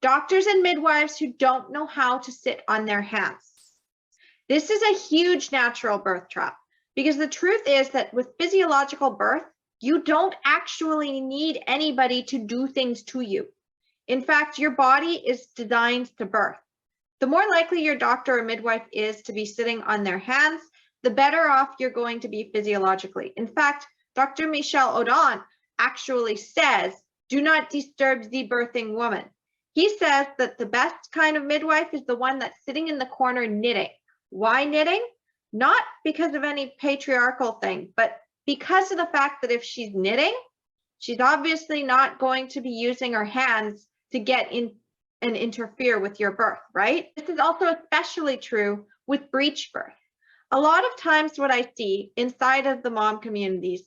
Doctors and midwives who don't know how to sit on their hands. This is a huge natural birth trap because the truth is that with physiological birth, you don't actually need anybody to do things to you. In fact, your body is designed to birth. The more likely your doctor or midwife is to be sitting on their hands, the better off you're going to be physiologically. In fact, Dr. Michel Audin actually says, do not disturb the birthing woman. He says that the best kind of midwife is the one that's sitting in the corner knitting. Why knitting? Not because of any patriarchal thing, but because of the fact that if she's knitting, she's obviously not going to be using her hands to get in and interfere with your birth, right? This is also especially true with breech birth. A lot of times what I see inside of the mom communities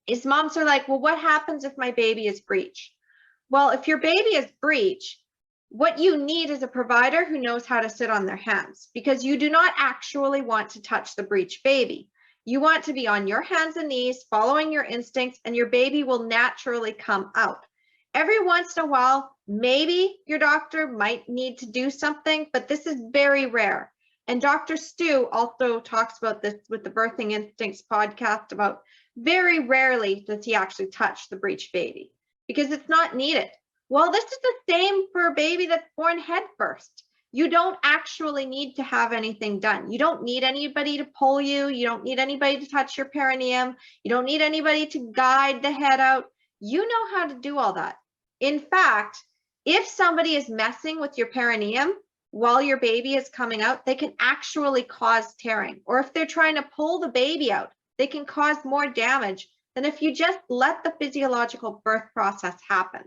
is moms are like, well, what happens if my baby is breech? Well, if your baby is breech, what you need is a provider who knows how to sit on their hands, because you do not actually want to touch the breech baby. You want to be on your hands and knees, following your instincts, and your baby will naturally come out. Every once in a while, maybe your doctor might need to do something, but this is very rare. And Dr. Stu also talks about this with the Birthing Instincts podcast about very rarely does he actually touch the breech baby because it's not needed. Well, this is the same for a baby that's born head first. You don't actually need to have anything done. You don't need anybody to pull you. You don't need anybody to touch your perineum. You don't need anybody to guide the head out. You know how to do all that. In fact, if somebody is messing with your perineum while your baby is coming out, they can actually cause tearing. Or if they're trying to pull the baby out, they can cause more damage than if you just let the physiological birth process happen.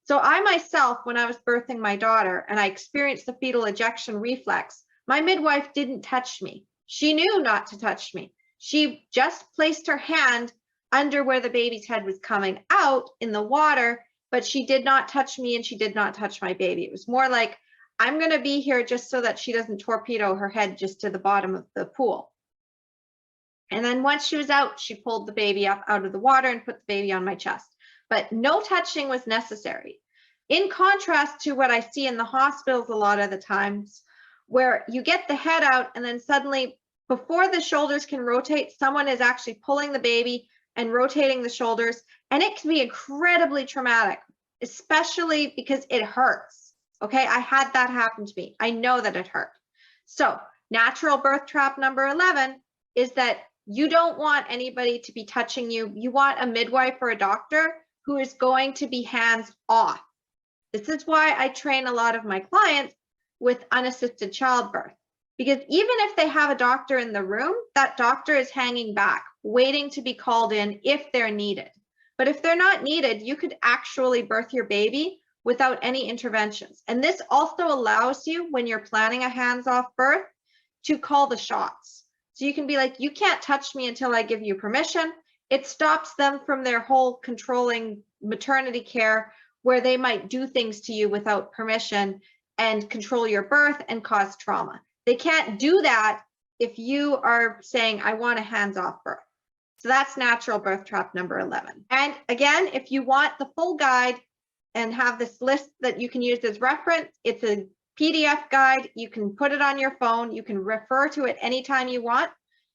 So I myself, when I was birthing my daughter and I experienced the fetal ejection reflex, my midwife didn't touch me. She knew not to touch me. She just placed her hand under where the baby's head was coming out in the water, but she did not touch me and she did not touch my baby. It was more like, I'm going to be here just so that she doesn't torpedo her head just to the bottom of the pool. And then once she was out, she pulled the baby up out of the water and put the baby on my chest. But no touching was necessary. In contrast to what I see in the hospitals a lot of the times, where you get the head out and then suddenly, before the shoulders can rotate, someone is actually pulling the baby and rotating the shoulders. And it can be incredibly traumatic, especially because it hurts. Okay, I had that happen to me. I know that it hurt. So natural birth trap number 11 is that you don't want anybody to be touching you. You want a midwife or a doctor who is going to be hands off. This is why I train a lot of my clients with unassisted childbirth, because even if they have a doctor in the room, that doctor is hanging back, waiting to be called in if they're needed. But if they're not needed, you could actually birth your baby without any interventions. And this also allows you, when you're planning a hands-off birth, to call the shots. So you can be like, you can't touch me until I give you permission. It stops them from their whole controlling maternity care, where they might do things to you without permission and control your birth and cause trauma. They can't do that if you are saying, I want a hands-off birth. So that's natural birth trap number 11. And again, if you want the full guide and have this list that you can use as reference, it's a PDF guide. You can put it on your phone. You can refer to it anytime you want.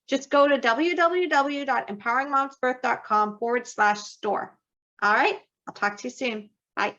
Just go to www.empoweringmomsbirth.com/store. All right, I'll talk to you soon. Bye.